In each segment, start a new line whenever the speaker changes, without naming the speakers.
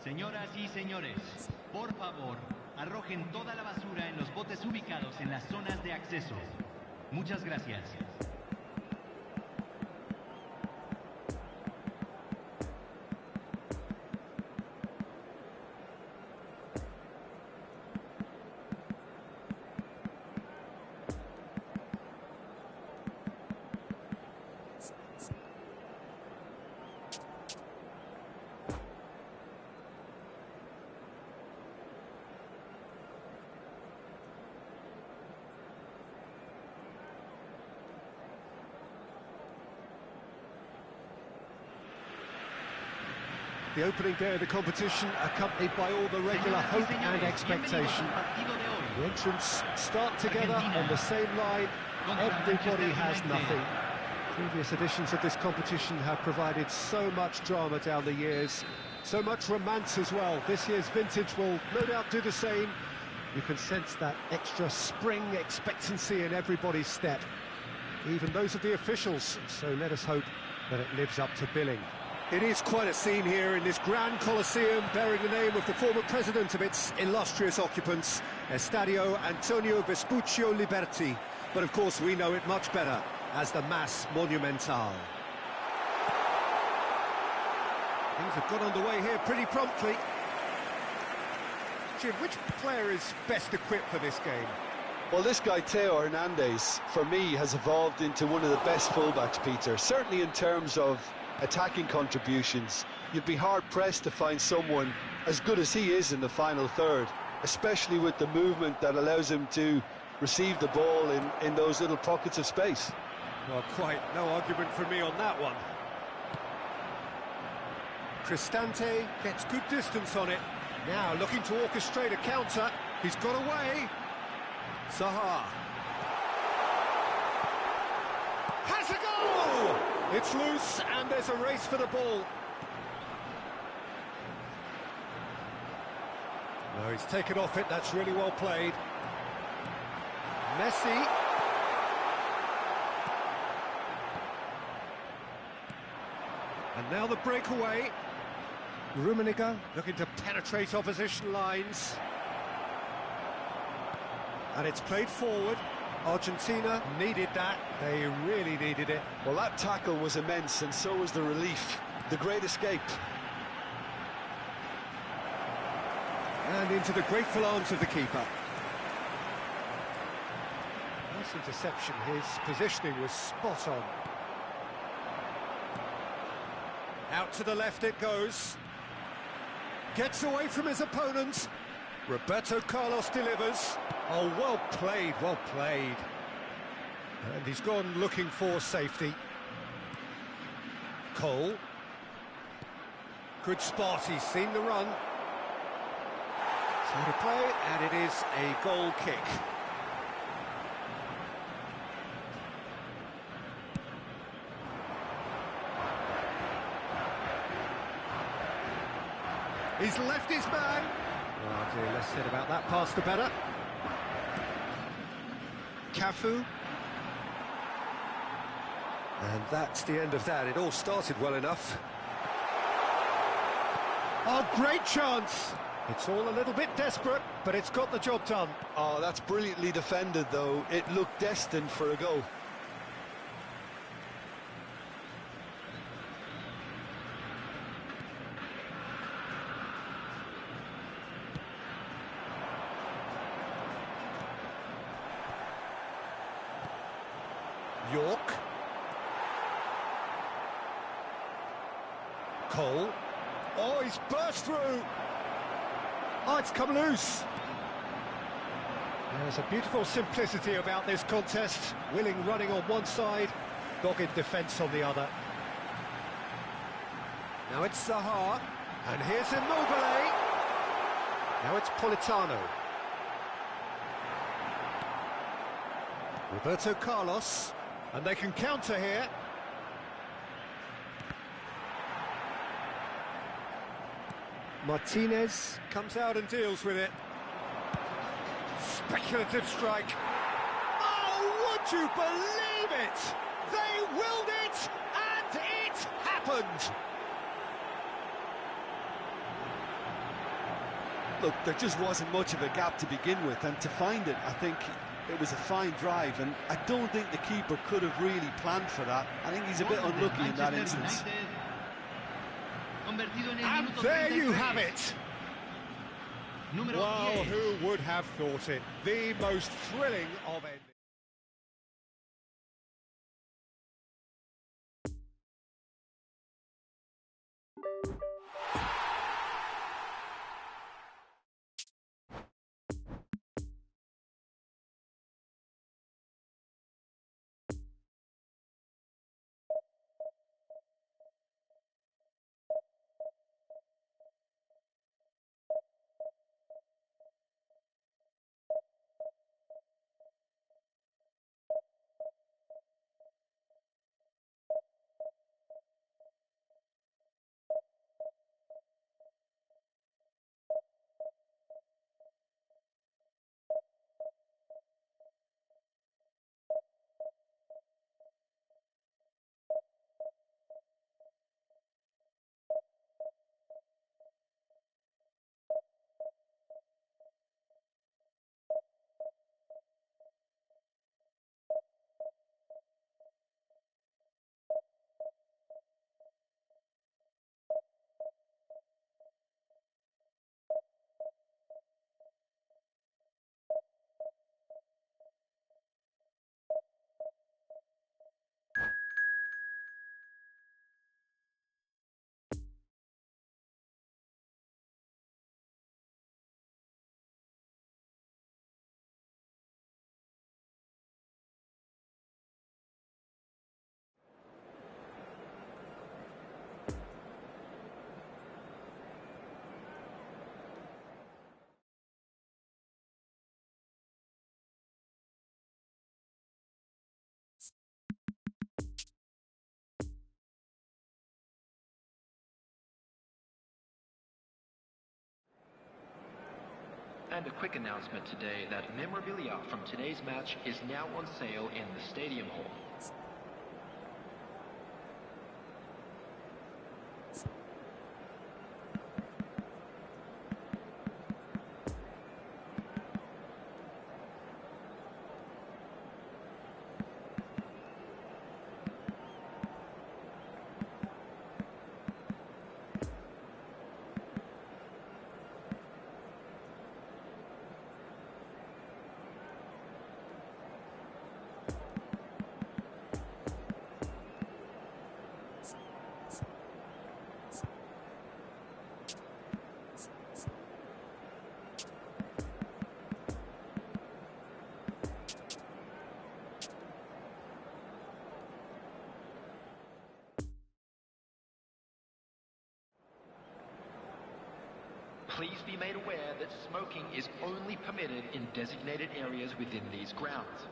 Señoras y señores, por favor, arrojen toda la basura en los botes ubicados en las zonas de acceso. Muchas gracias.
The opening day of the competition accompanied by all the regular hope and expectation. The entrants start together on the same line. Everybody has nothing. Previous editions of this competition have provided so much drama down the years, so much romance as well. This year's vintage will no doubt do the same. You can sense that extra spring expectancy in everybody's step, even those of the officials, so let us hope that it lives up to billing. It is quite a scene here in this grand Colosseum, bearing the name of the former president of its illustrious occupants, Estadio Antonio Vespuccio Liberti. But of course we know it much better as the Mas Monumental. Things have got underway here pretty promptly. Jim, which player is best equipped for this game?
Well, this guy, Theo Hernandez, for me, has evolved into one of the best fullbacks, Peter. Certainly in terms of attacking contributions, you'd be hard-pressed to find someone as good as he is in the final third, especially with the movement that allows him to receive the ball in those little pockets of space.
Well, quite no argument from me on that one. Cristante gets good distance on it. Now looking to orchestrate a counter. He's got away. Zaha has a goal! It's loose and there's a race for the ball. No, he's taken off it, that's really well played. Messi. And now the breakaway. Rummenigge looking to penetrate opposition lines. And it's played forward. Argentina needed that. They really needed it.
Well, that tackle was immense, and so was the relief. The great escape.
And into the grateful arms of the keeper. Nice interception. His positioning was spot on. Out to the left it goes. Gets away from his opponent. Roberto Carlos delivers. Oh, well played, well played. And he's gone looking for safety. Cole. Good spot, he's seen the run. So to play, and it is a goal kick. He's left his man. Oh dear, less said about that pass the better. Cafu. And that's the end of that. It all started well enough. Oh, great chance! It's all a little bit desperate, but it's got the job done.
Oh, that's brilliantly defended, though. It looked destined for a goal.
York. Cole. Oh, he's burst through. Oh, it's come loose. There's a beautiful simplicity about this contest. Willing running on one side, dogged defence on the other. Now it's Zaha. And here's Immobile. Now it's Politano. Roberto Carlos. And they can counter here. Martinez comes out and deals with it. Speculative strike. Oh, would you believe it? They willed it, and it happened.
Look, there just wasn't much of a gap to begin with, and to find it, I think it was a fine drive, and I don't think the keeper could have really planned for that. I think he's a bit unlucky in that instance.
And there you have it! Well, who would have thought it? The most thrilling of endings.
And a quick announcement today that memorabilia from today's match is now on sale in the Stadium Hall. Please be made aware that smoking is only permitted in designated areas within these grounds.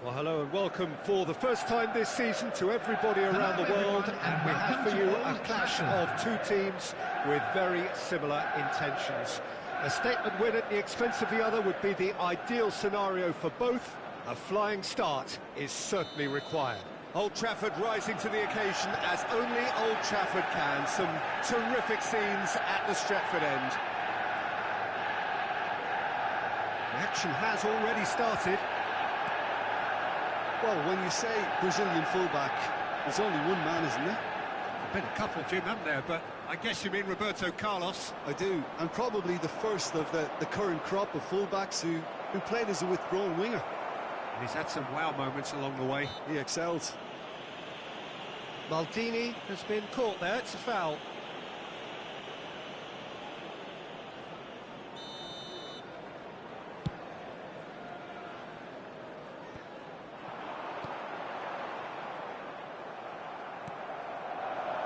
Well, hello and welcome for the first time this season to everybody around the world, and we have for you a clash of two teams with very similar intentions. A statement win at the expense of the other would be the ideal scenario for both. A flying start is certainly required. Old Trafford rising to the occasion as only Old Trafford can. Some terrific scenes at the Stretford end. The action has already started.
Well, when you say Brazilian fullback, there's only one man, isn't there?
There's been a couple, Jim, haven't there? But I guess you mean Roberto Carlos.
I do, and probably the first of the current crop of fullbacks who played as a withdrawn winger.
And he's had some wow moments along the way.
He excels.
Maldini has been caught there, it's a foul.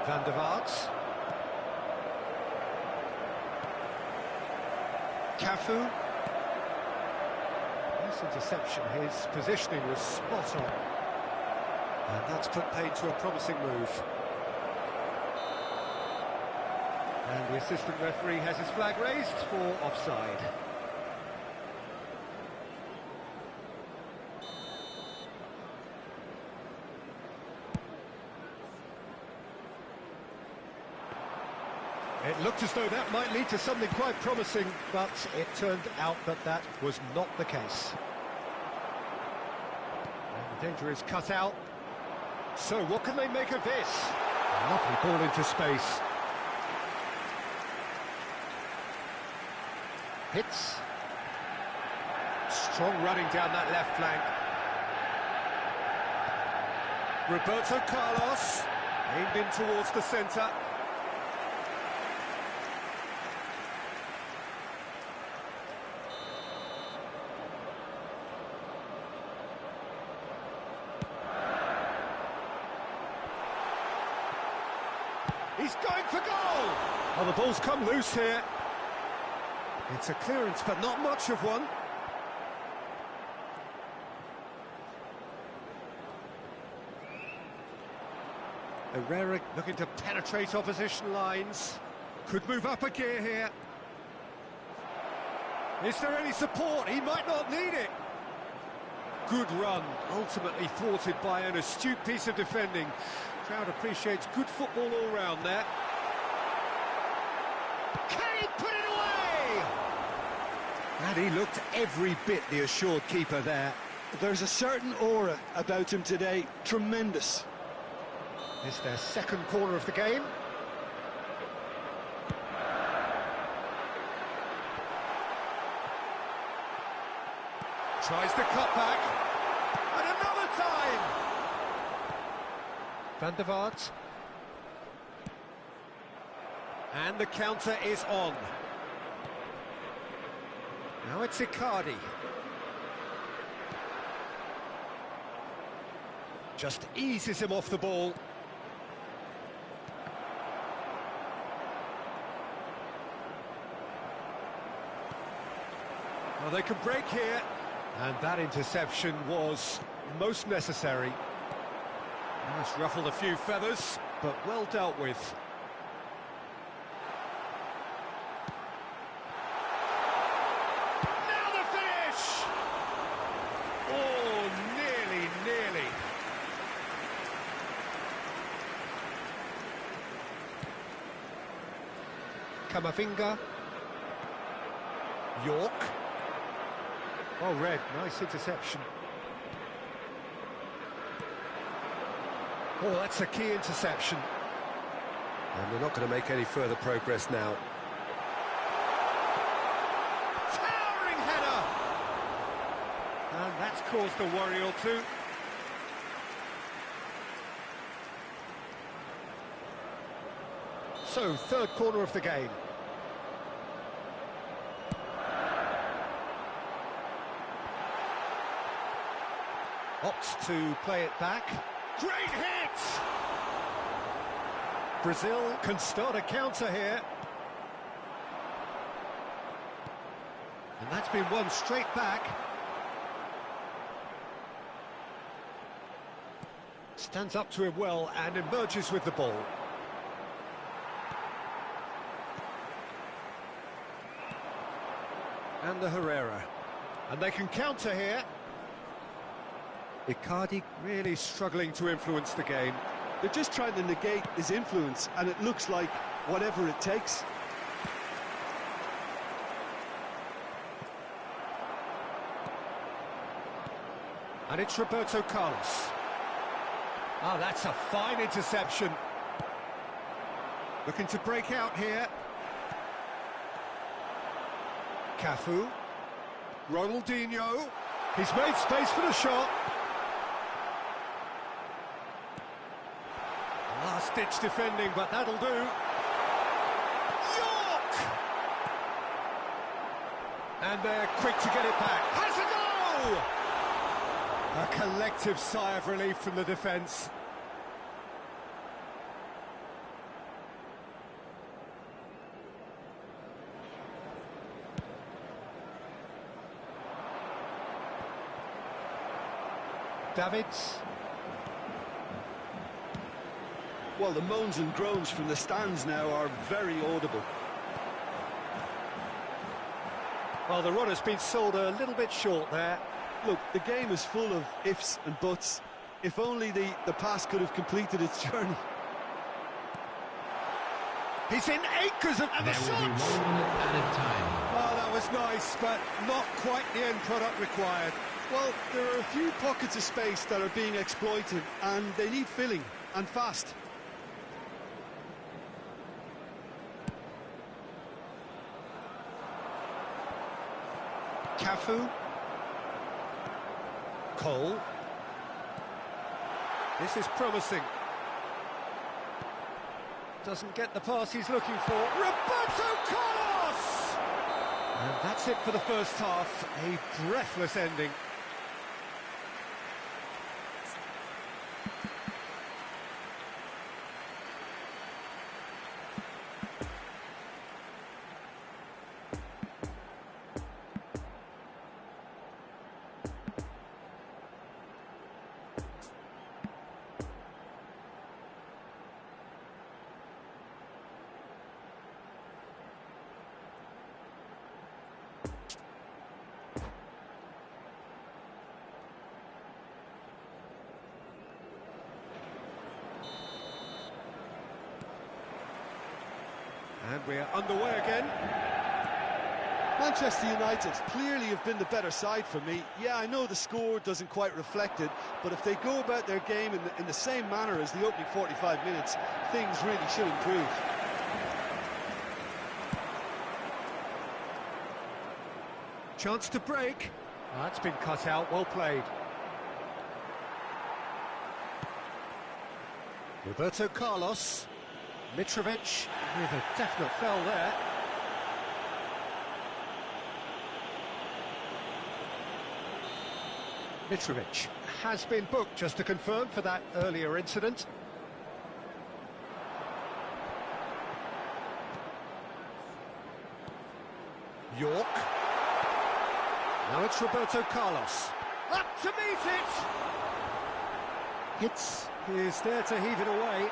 Van der Vaart. Cafu. Nice interception, his positioning was spot on. And that's put paid to a promising move. And the assistant referee has his flag raised for offside. It looked as though that might lead to something quite promising, but it turned out that that was not the case. And the danger is cut out. So what can they make of this? A lovely ball into space. Hits. Strong running down that left flank. Roberto Carlos, aimed in towards the centre. He's going for goal! Oh, the ball's come loose here. It's a clearance, but not much of one. Herrera looking to penetrate opposition lines. Could move up a gear here. Is there any support? He might not need it. Good run, ultimately thwarted by an astute piece of defending. Crowd appreciates good football all round there. Can he put it away? And he looked every bit the assured keeper there.
There's a certain aura about him today. Tremendous.
It's their second corner of the game. Tries the cut back. And another time! Van der Vaart. And the counter is on. Now it's Icardi. Just eases him off the ball. Well, they can break here. And that interception was most necessary. It's ruffled a few feathers, but well dealt with. Now the finish! Oh, nearly. Camavinga. York. Oh, Red, nice interception. Oh, that's a key interception. And they're not going to make any further progress now. Towering header! And that's caused a worry or two. So, third corner of the game. Opts to play it back. Great hit! Brazil can start a counter here. And that's been won straight back. Stands up to him well and emerges with the ball. And the Herrera. And they can counter here. Icardi really struggling to influence the game.
They're just trying to negate his influence, and it looks like whatever it takes.
And it's Roberto Carlos. Oh, that's a fine interception. Looking to break out here. Cafu. Ronaldinho. He's made space for the shot. Last-ditch defending, but that'll do. York! And they're quick to get it back. Has a goal! A collective sigh of relief from the defence. Davids.
Well, the moans and groans from the stands now are very audible.
Well, the run has been sold a little bit short there.
Look, the game is full of ifs and buts. If only the pass could have completed its journey.
He's in acres of... And the shot!
There will be 1 minute added time.
Oh, that was nice, but not quite the end product required.
Well, there are a few pockets of space that are being exploited, and they need filling, and fast.
Cafu. Cole. This is promising. Doesn't get the pass he's looking for. Roberto Carlos! And that's it for the first half. A breathless ending. And we're underway again.
Manchester United clearly have been the better side for me. Yeah, I know the score doesn't quite reflect it, but if they go about their game in the same manner as the opening 45 minutes, things really should improve.
Chance to break. That's been cut out, well played. Roberto Carlos. Mitrovic with a definite foul there. Mitrovic has been booked, just to confirm, for that earlier incident. York. Now it's Roberto Carlos. Up to meet it! Hits is there to heave it away.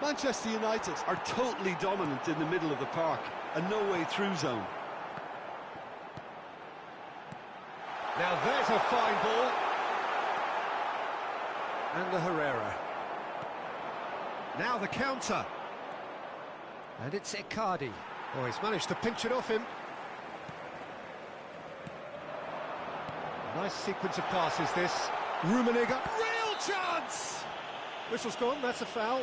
Manchester United are totally dominant in the middle of the park, a no-way through zone.
Now there's a fine ball. And the Herrera. Now the counter. And it's Icardi. Oh, he's managed to pinch it off him. Nice sequence of passes, this. Rummenigge. Real chance! Whistle's gone, that's a foul.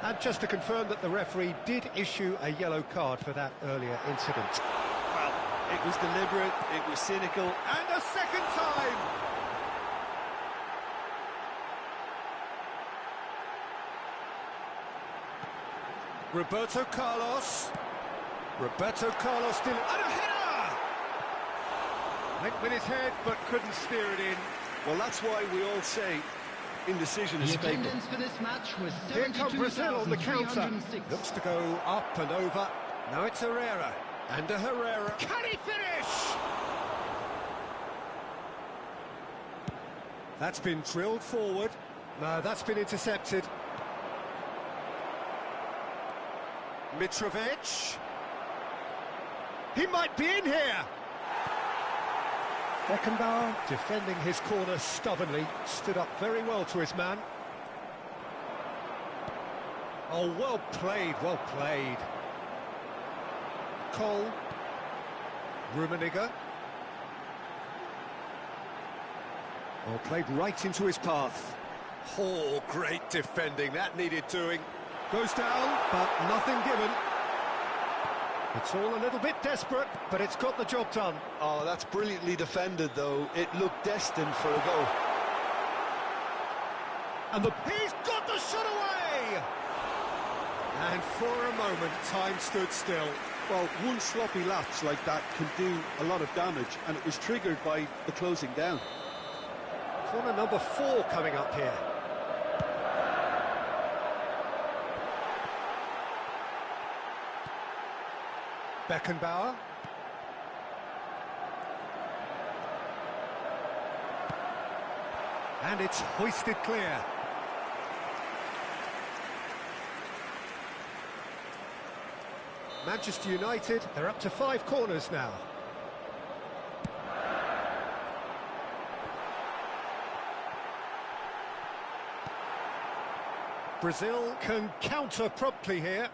And just to confirm that the referee did issue a yellow card for that earlier incident.
Well, it was deliberate, it was cynical.
And a second time! Roberto Carlos. Roberto Carlos still... And a header! Went with his head, but couldn't steer it in.
Well, that's why we all say indecision is fatal.
Attendance for this match was
Here comes Brazil on the counter.
72,306.
Looks to go up and over. Now it's Herrera. And a Herrera. Can he finish? That's been drilled forward. No, that's been intercepted. Mitrovic. He might be in here. Beckenbauer, defending his corner stubbornly, stood up very well to his man. Oh, well played, well played. Cole. Rummenigge. Oh, played right into his path. Oh, great defending, that needed doing. Goes down, but nothing given. It's all a little bit desperate, but it's got the job done.
Oh, that's brilliantly defended, though. It looked destined for a goal.
And he's got the shot away! And for a moment, time stood still.
Well, one sloppy lapse like that can do a lot of damage, and it was triggered by the closing down.
Corner number 4 coming up here. Beckenbauer. And it's hoisted clear. Manchester United, they're up to 5 corners now. Brazil can counter promptly here.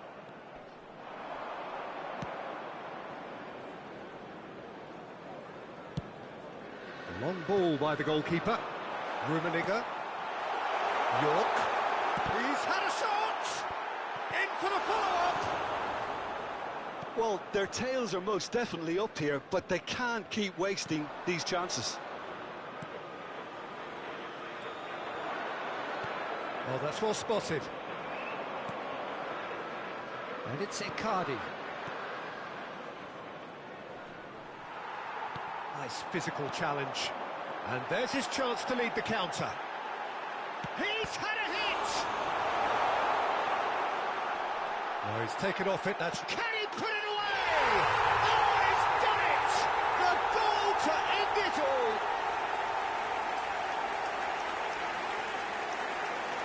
A long ball by the goalkeeper. Rummenigge. York. He's had a shot! In for the follow-up!
Well, their tails are most definitely up here, but they can't keep wasting these chances.
Oh, that's well spotted. And it's Icardi. Nice physical challenge. And there's his chance to lead the counter. He's had a hit! Oh, he's taken off it, that's... Can he put it away? Oh, he's done it! The goal to end it all!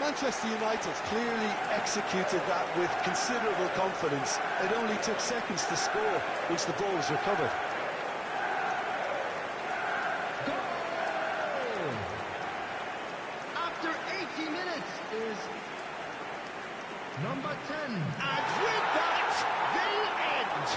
Manchester United clearly executed that with considerable confidence. It only took seconds to score once the ball was recovered.
Goal! After 80 minutes is number 10.
And with that, the end!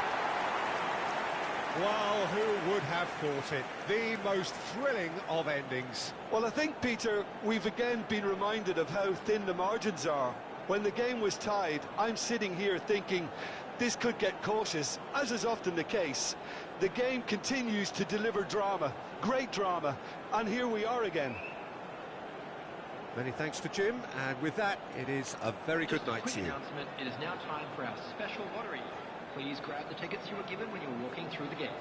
Well, who would have thought it? The most thrilling of endings.
Well, I think, Peter, we've again been reminded of how thin the margins are. When the game was tied, I'm sitting here thinking this could get cautious, as is often the case. The game continues to deliver drama, great drama, and here we are again.
Many thanks to Jim, and with that, it is a very good night to you.
Announcement. It is now time for our special lottery. Please grab the tickets you were given when you were walking through the gates.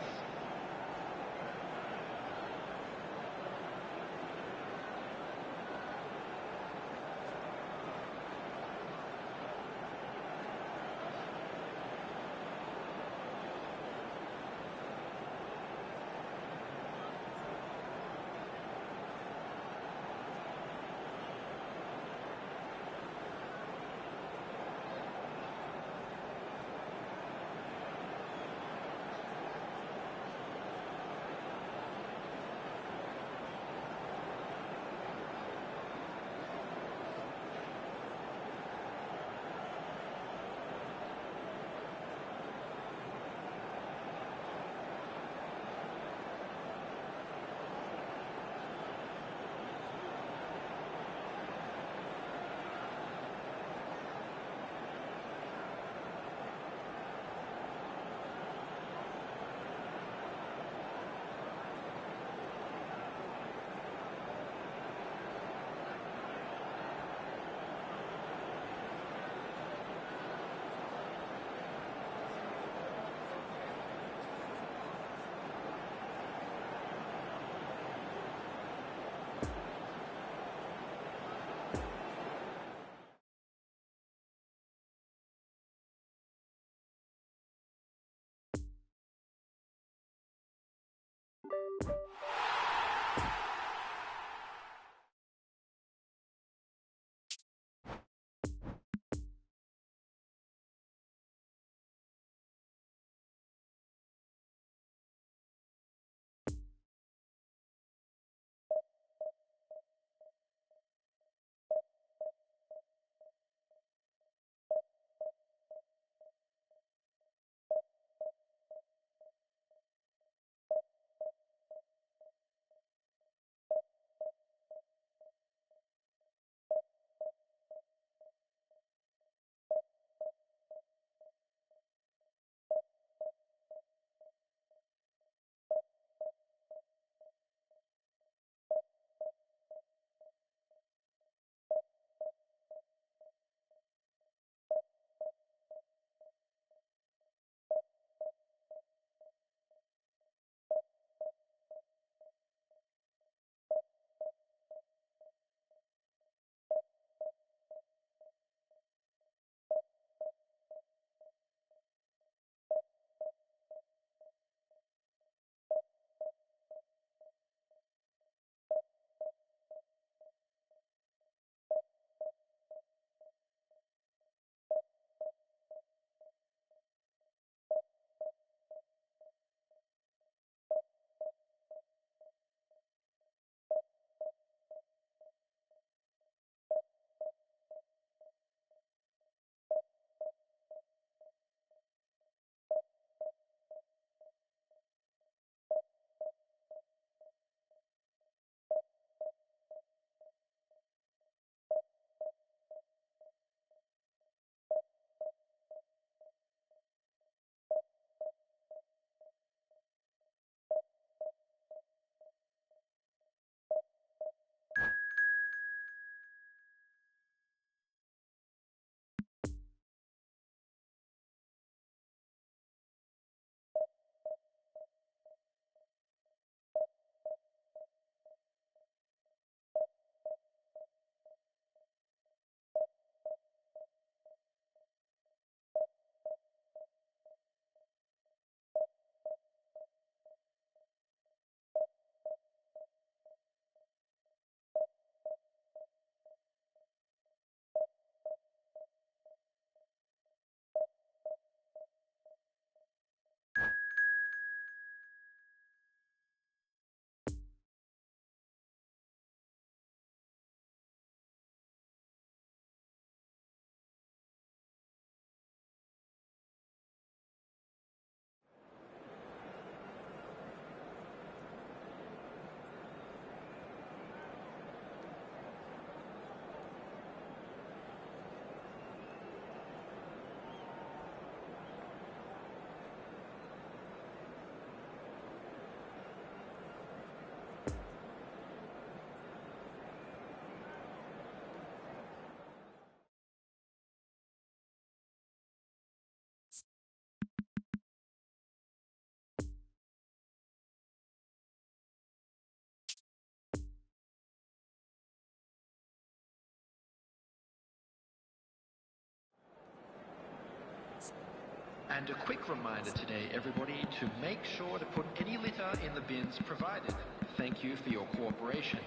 And a quick reminder today, everybody, to make sure to put any litter in the bins provided. Thank you for your cooperation.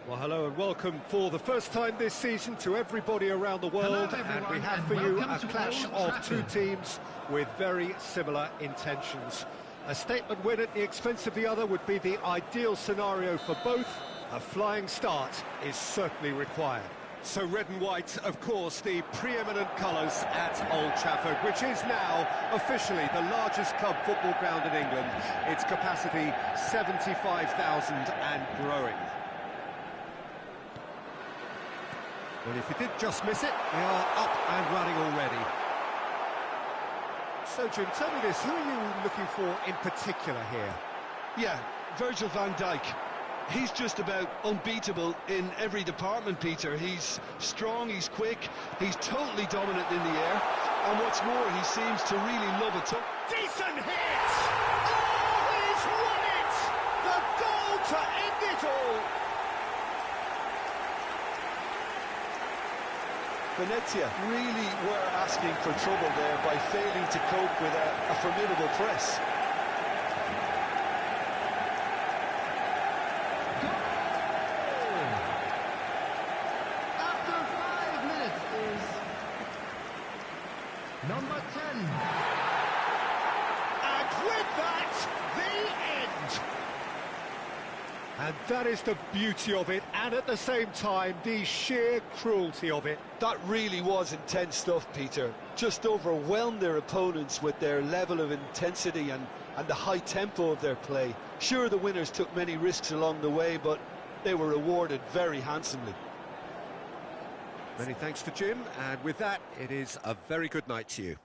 Well, hello and welcome for the first time this season to everybody around the world, and we have for you a clash of two teams with very similar intentions. A statement win at the expense of the other would be the ideal scenario for both. A flying start is certainly required. So red and white, of course, the preeminent colours at Old Trafford, which is now officially the largest club football ground in England. Its capacity 75,000 and growing. Well, if you did just miss it, they are up and running already. So, Jim, tell me this, who are you looking for in particular here?
Yeah, Virgil van Dijk. He's just about unbeatable in every department, Peter. He's strong, he's quick, he's totally dominant in the air, and what's more, he seems to really love it.
Decent hit! Oh, he's won it! The goal to end it all!
Venezia really were asking for trouble there by failing to cope with a formidable press.
After 5 minutes is number 10.
And with that, the end! And that is the beauty of it, and at the same time, the sheer cruelty of it.
That really was intense stuff, Peter. Just overwhelmed their opponents with their level of intensity and the high tempo of their play. Sure, the winners took many risks along the way, but they were rewarded very handsomely.
Many thanks to Jim, and with that, it is a very good night to you.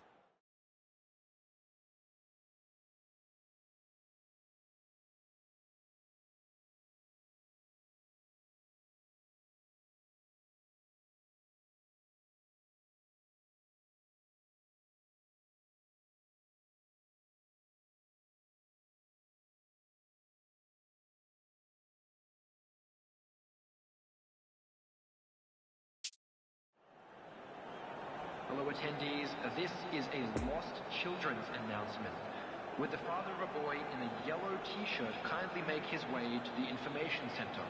Hello attendees, this is a lost children's announcement. Would the father of a boy in a yellow t-shirt kindly make his way to the information center?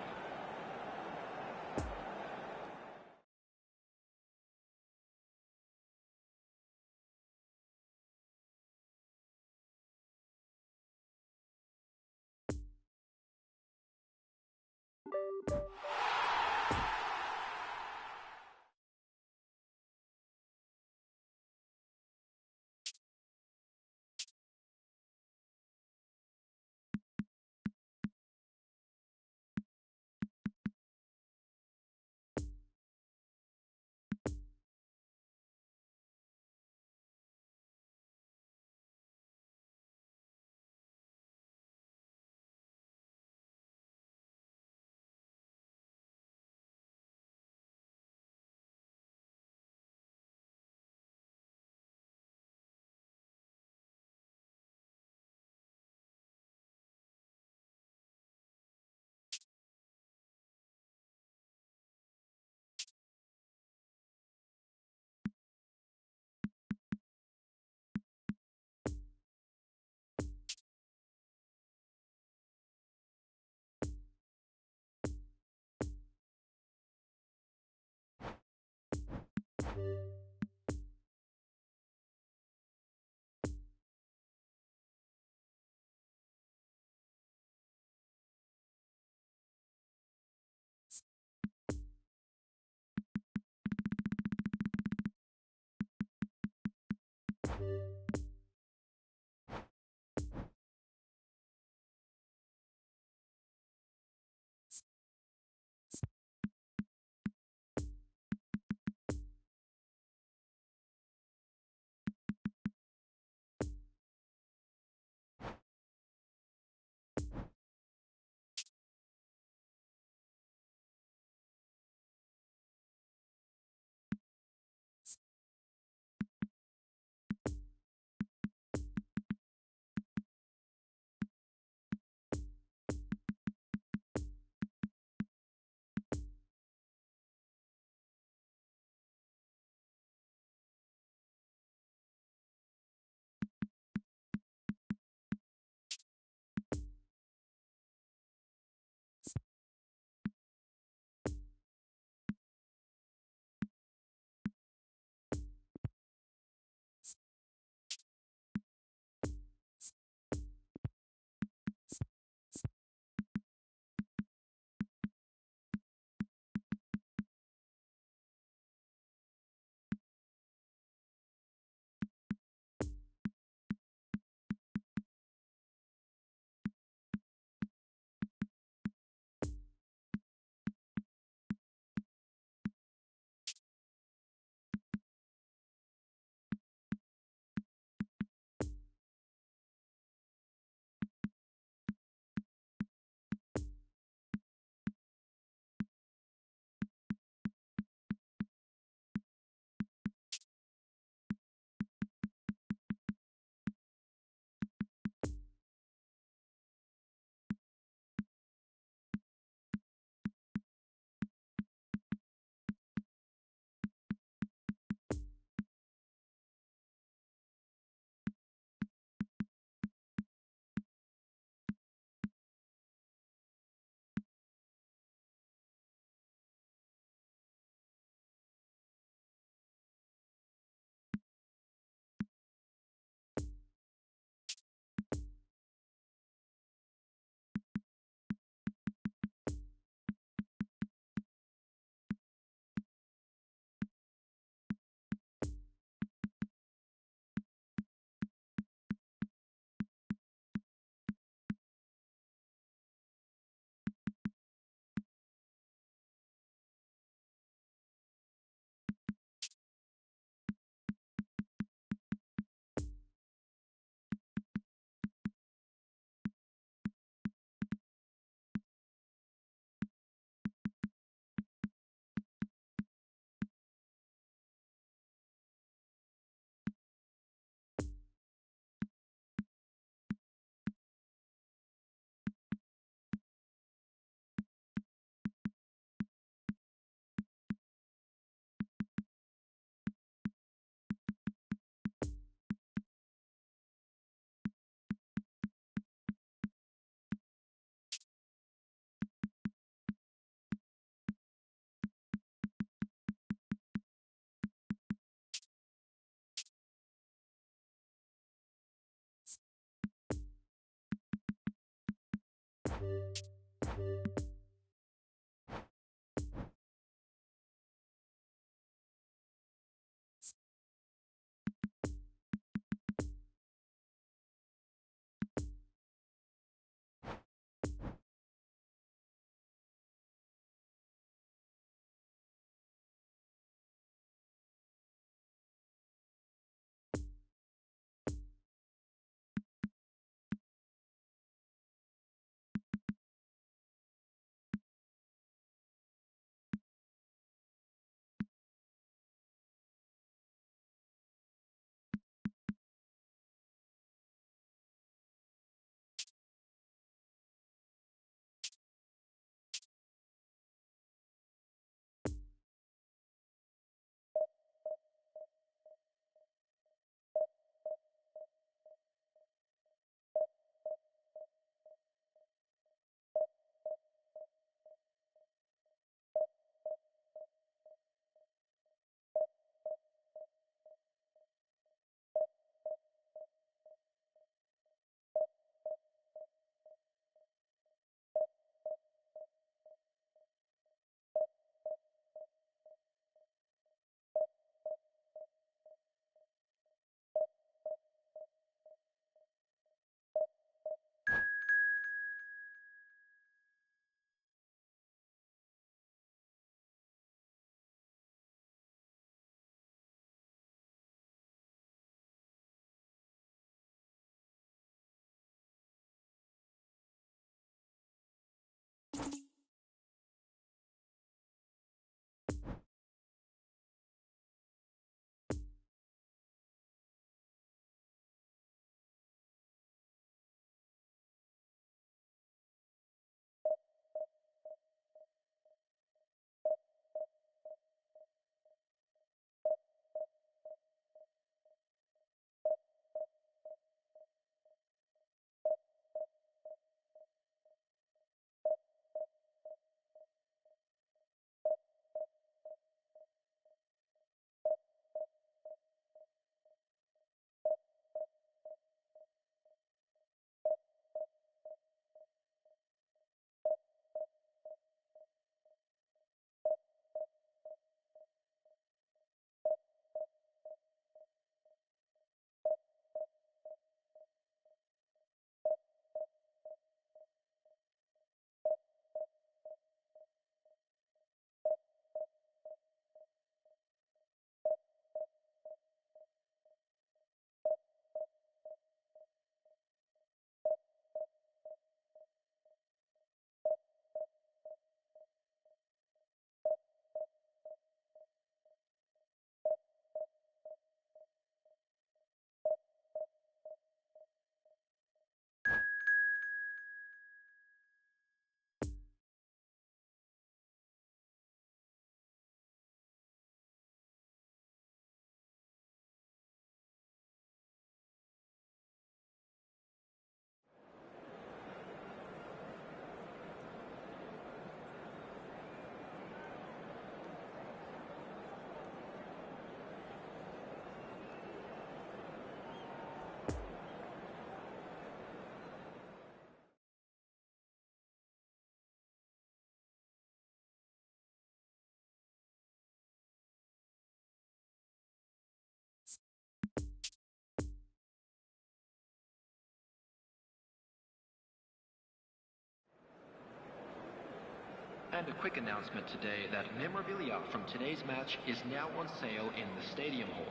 And a quick announcement today that memorabilia from today's match is now on sale in the stadium hall.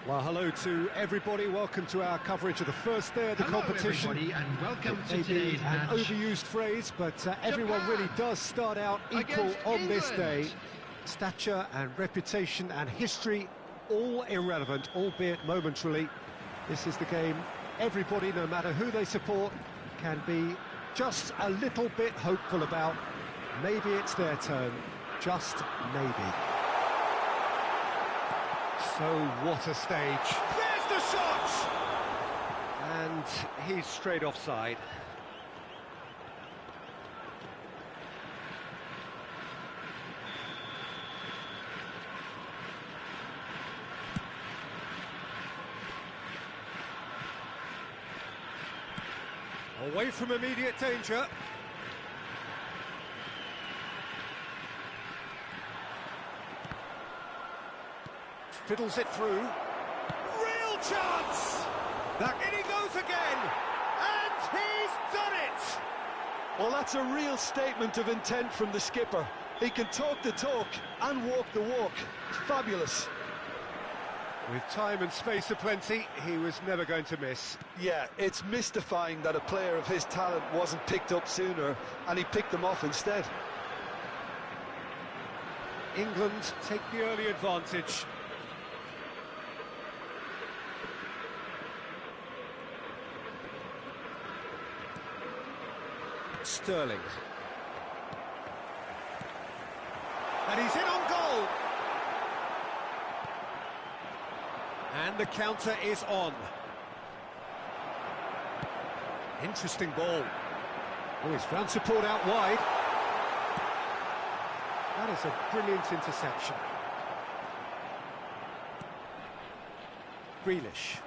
Well, hello to everybody. Welcome to our coverage of the first day of the competition.
Everybody, and welcome to
Maybe
today's
an
match.
overused phrase, but everyone really does start out equal
Against
on this
England.
day. Stature and reputation and history, all irrelevant, albeit momentarily. This is the game everybody, no matter who they support, can be just a little bit hopeful about. Maybe it's their turn, just maybe. So what a stage. There's the shot! And he's straight offside. Away from immediate danger. Fiddles it through. Real chance! In he goes again! And he's done it!
Well, that's a real statement of intent from the skipper. He can talk the talk and walk the walk. Fabulous.
With time and space aplenty, he was never going to miss.
Yeah, it's mystifying that a player of his talent wasn't picked up sooner, and he picked them off instead.
England take the early advantage. Sterling. And he's in on goal. And the counter is on. Interesting ball. Oh, he's found support out wide. That is a brilliant interception. Grealish.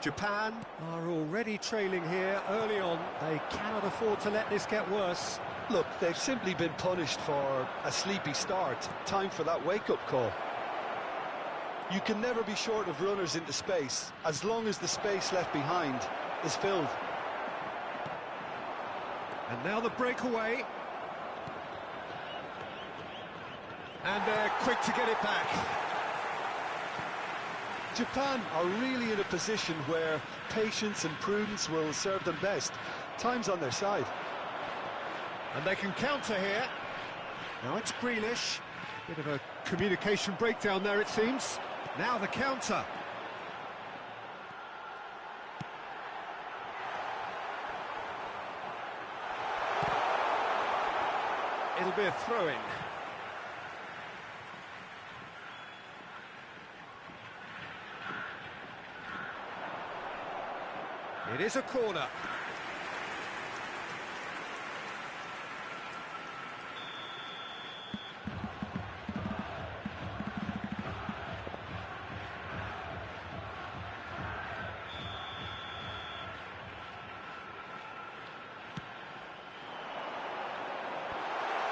Japan are already trailing here early on. They cannot afford to let this get worse.
Look, they've simply been punished for a sleepy start. Time for that wake-up call. You can never be short of runners into space, as long as the space left behind is filled.
And now the breakaway. And they're quick to get it back.
Japan are really in a position where patience and prudence will serve them best. Time's on their side.
And they can counter here. Now it's Grealish. Bit of a communication breakdown there, it seems. Now the counter. It'll be a throw-in. It is a corner.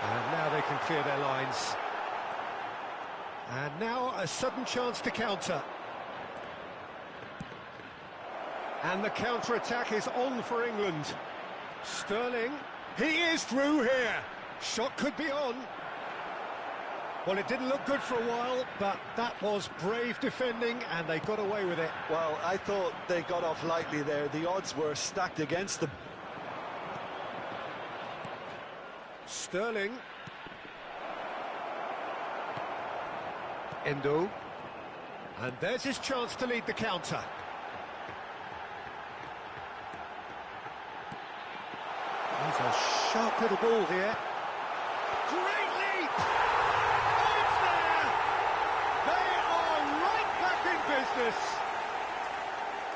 And now they can clear their lines. And now a sudden chance to counter. And the counter-attack is on for England. Sterling, he is through here. Shot could be on. Well, it didn't look good for a while, but that was brave defending, and they got away with it.
Well, I thought they got off lightly there. The odds were stacked against them.
Sterling. Endo. And there's his chance to lead the counter. It's a sharp little ball here. Great leap! Oh, it's there! They are right back in business!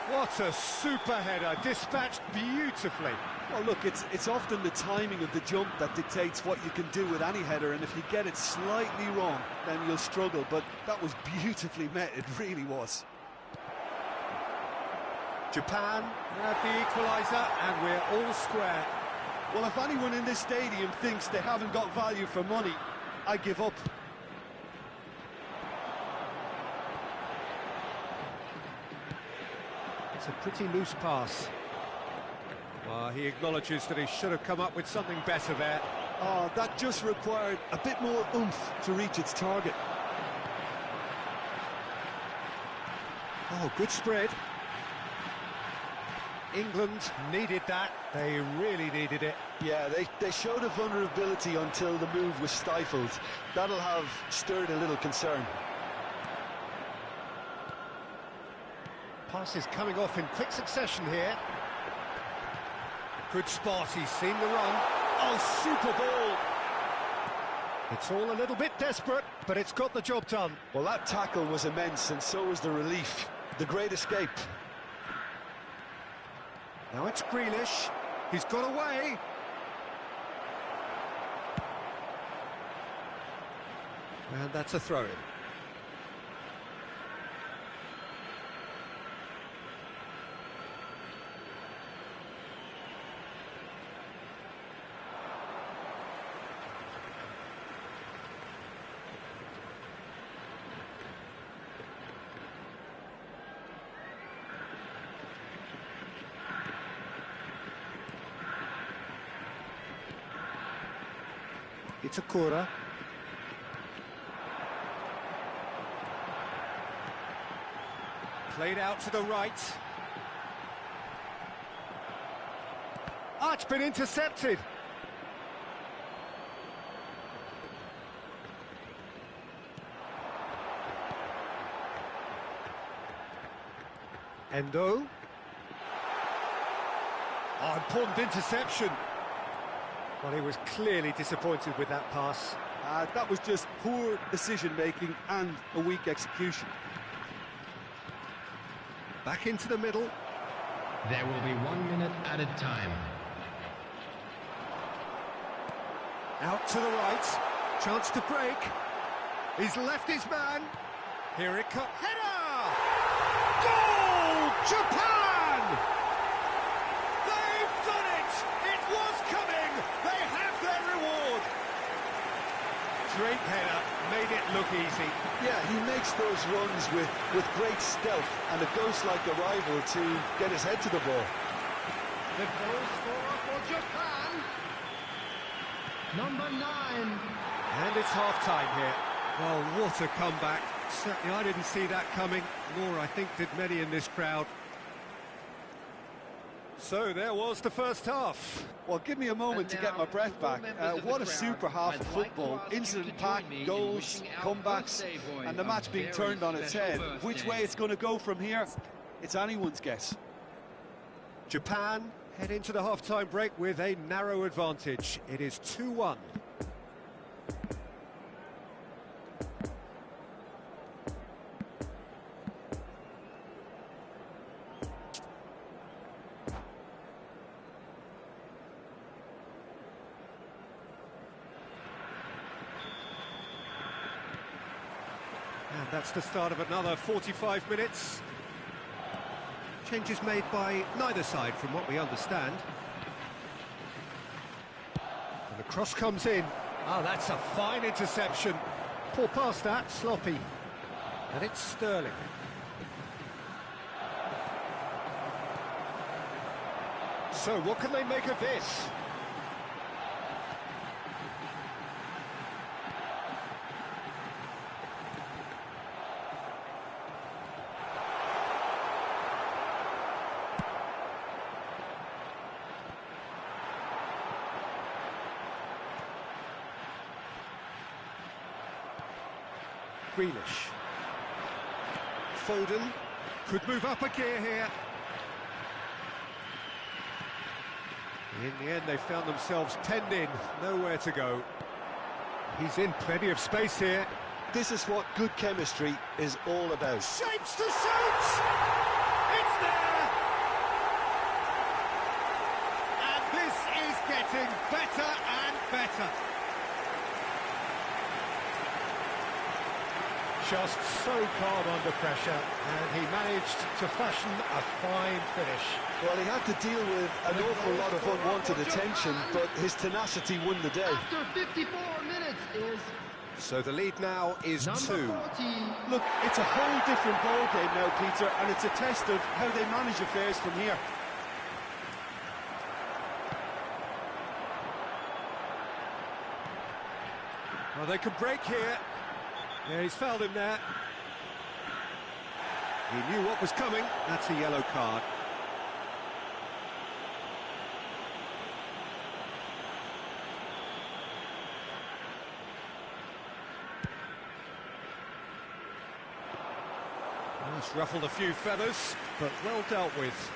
What a super header, dispatched beautifully.
Well, look, it's often the timing of the jump that dictates what you can do with any header, and if you get it slightly wrong, then you'll struggle, but that was beautifully met, it really was.
Japan have the equaliser, and we're all square.
Well, if anyone in this stadium thinks they haven't got value for money, I give up.
It's a pretty loose pass. Well, he acknowledges that he should have come up with something better there.
Oh, that just required a bit more oomph to reach its target.
Oh, good spread. England needed that. They really needed it.
Yeah, they showed a vulnerability until the move was stifled. That'll have stirred a little concern.
Passes coming off in quick succession here. Good spot, he's seen the run. Oh, super ball! It's all a little bit desperate, but it's got the job done.
Well, that tackle was immense, and so was the relief. The great escape.
Now it's Grealish. He's got away. And that's a throw-in. It's a Kura. Played out to the right. Ah, it's been intercepted. Endo. Oh, important interception. Well, he was clearly disappointed with that pass.
That was just poor decision-making and a weak execution.
Back into the middle.
There will be 1 minute added time.
Out to the right. Chance to break. He's left his man. Here it comes. Header! Goal! Japan! They've done it! It was coming! They have their reward! Great header, made it look easy.
Yeah, he makes those runs with great stealth and a ghost-like arrival to get his head to the ball.
The goal scorer for Japan, number 9.
And it's half-time here. Well, what a comeback. Certainly I didn't see that coming, nor I think did many in this crowd. So there was the first half.
Well, give me a moment to get my breath back. What a super half of football. Incident-packed, goals, comebacks, and the match being turned on its head. Which way it's going to go from here, it's anyone's guess.
Japan head into the half-time break with a narrow advantage. It is 2-1. And that's the start of another 45 minutes. Changes made by neither side from what we understand. And the cross comes in. Oh, that's a fine interception. Poor pass that, sloppy. And it's Sterling. So what can they make of this? Grealish. Foden could move up a gear here. In the end, they found themselves penned in, nowhere to go. He's in plenty of space here.
This is what good chemistry is all about.
Shapes to shoot! It's there! And this is getting better and better. Just so calm under pressure, and he managed to fashion a fine finish.
Well, he had to deal with an awful lot of unwanted attention, but his tenacity won the day.
After 54 minutes is...
So the lead now is 2.
Look, it's a whole different ballgame now, Peter, and it's a test of how they manage affairs from here.
Well, they can break here. Yeah, he's fouled him there. He knew what was coming. That's a yellow card. Well, it's ruffled a few feathers, but well dealt with.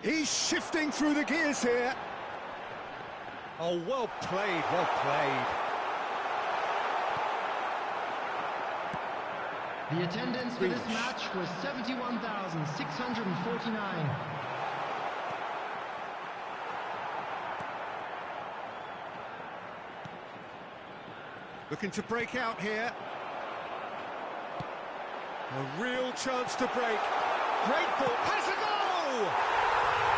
He's shifting through the gears here. Oh, well played, well played.
The attendance for this match was 71,649.
Looking to break out here. A real chance to break. Great ball. Has a goal!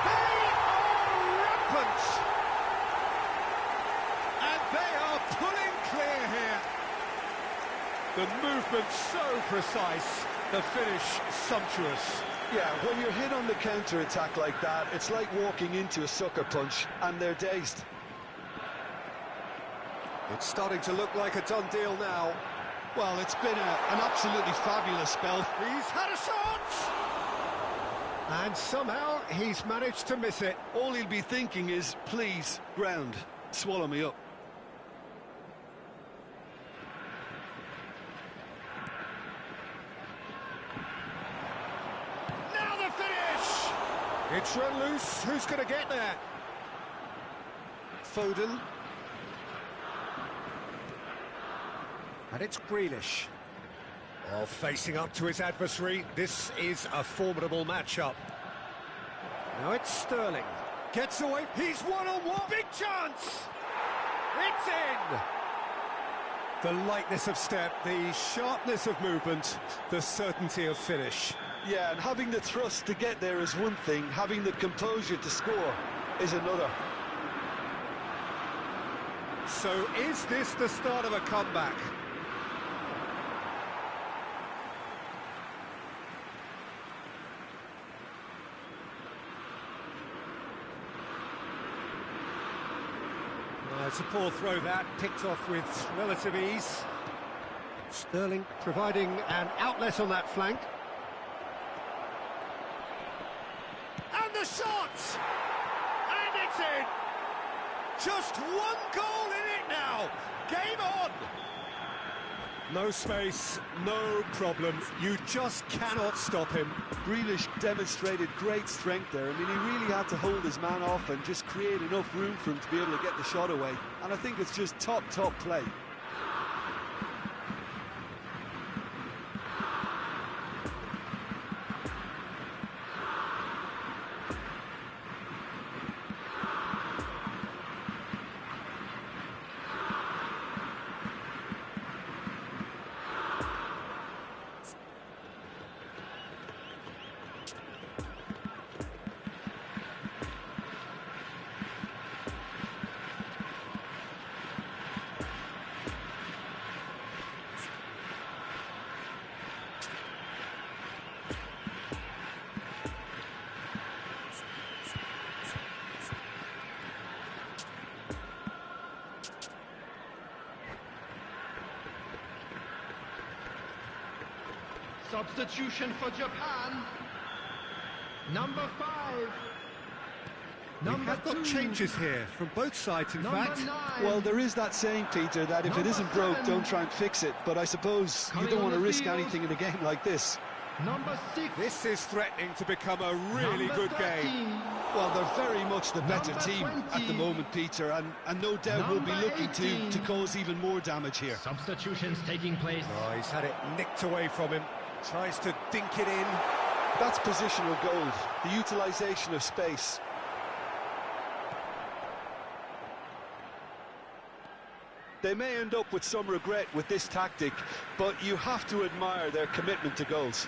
They are rampant! And they are pulling clear here. The movement so precise, the finish sumptuous.
Yeah, when you're hit on the counter-attack like that, it's like walking into a sucker punch, and they're dazed.
It's starting to look like a done deal now.
Well, it's been an absolutely fabulous spell.
He's had a shot! And somehow he's managed to miss it.
All he'll be thinking is, please, ground, swallow me up.
Now the finish! It's run loose. Who's going to get there?
Foden.
And it's Grealish. Oh, facing up to his adversary. This is a formidable matchup. Now it's Sterling. Gets away. He's one-on-one. Big chance! It's in! The lightness of step, the sharpness of movement, the certainty of finish.
Yeah, and having the thrust to get there is one thing, having the composure to score is another.
So is this the start of a comeback? It's a poor throw that, picked off with relative ease. Sterling providing an outlet on that flank. And the shot! And it's in! Just one goal in it now! Game on! No space, no problem. You just cannot stop him.
Grealish demonstrated great strength there. I mean, he really had to hold his man off and just create enough room for him to be able to get the shot away. And I think it's just top play.
Substitution for Japan. Number 5.
We've got changes here from both sides, in fact.
9.
Well, there is that saying, Peter, that if it isn't broke, don't try and fix it. But I suppose you don't want to risk anything in a game like this.
Number 6.
This is threatening to become a really
Number
good
13.
game.
Well, they're very much the better
Number
team
20.
at the moment, Peter, and no doubt will be
Number
looking
18.
to cause even more damage here.
Substitutions taking place.
Oh, he's had it nicked away from him. Tries to dink it in.
That's positional gold, the utilisation of space. They may end up with some regret with this tactic, but you have to admire their commitment to goals.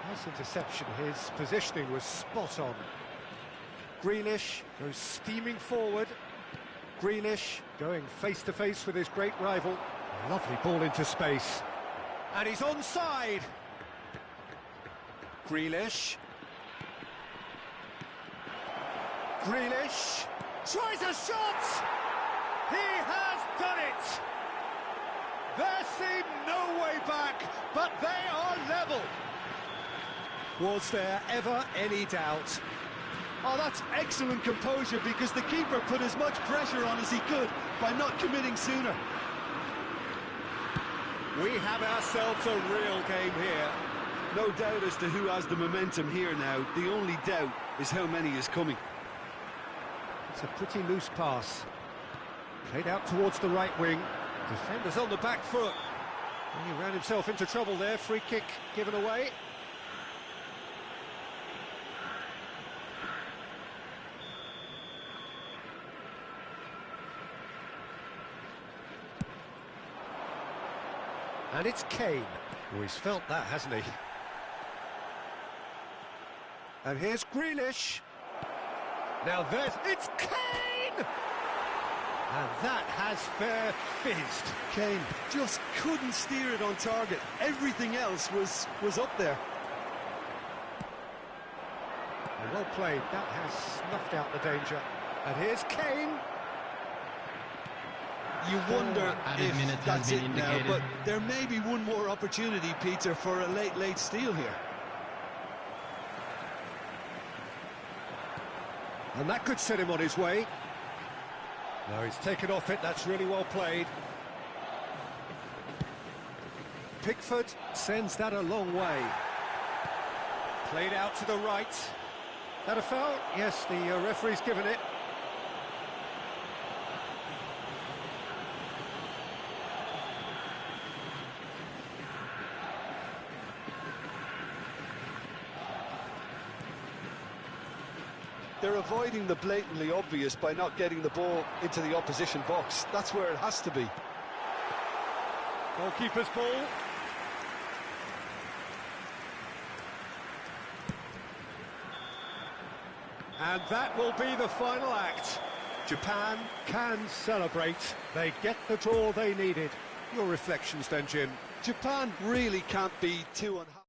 Nice interception. His positioning was spot on. Grealish goes steaming forward. Grealish going face-to-face with his great rival. Lovely ball into space.
And he's onside. Grealish. Grealish tries a shot. He has done it. There seemed no way back, but they are level.
Was there ever any doubt?
Oh, that's excellent composure, because the keeper put as much pressure on as he could by not committing sooner.
We have ourselves a real game here.
No doubt as to who has the momentum here now. The only doubt is how many is coming.
It's a pretty loose pass. Played out towards the right wing.
Defender's on the back foot.
He ran himself into trouble there. Free kick given away. And it's Kane. Oh, he's felt that, hasn't he? And here's Grealish. Now it's Kane! And that has fair fizzed.
Kane just couldn't steer it on target. Everything else was up there.
Well played. That has snuffed out the danger. And here's Kane.
You wonder
Added minutes
if
has
that's
been
it now,
indicated.
but there may be one more opportunity, Peter, for a late steal here.
And that could set him on his way. No, he's taken off it. That's really well played. Pickford sends that a long way.
Played out to the right.
That a foul? Yes, the referee's given it.
They're avoiding the blatantly obvious by not getting the ball into the opposition box. That's where it has to be.
Goalkeeper's ball. And that will be the final act. Japan can celebrate. They get the draw they needed. Your reflections then, Jim?
Japan really can't be too unhappy.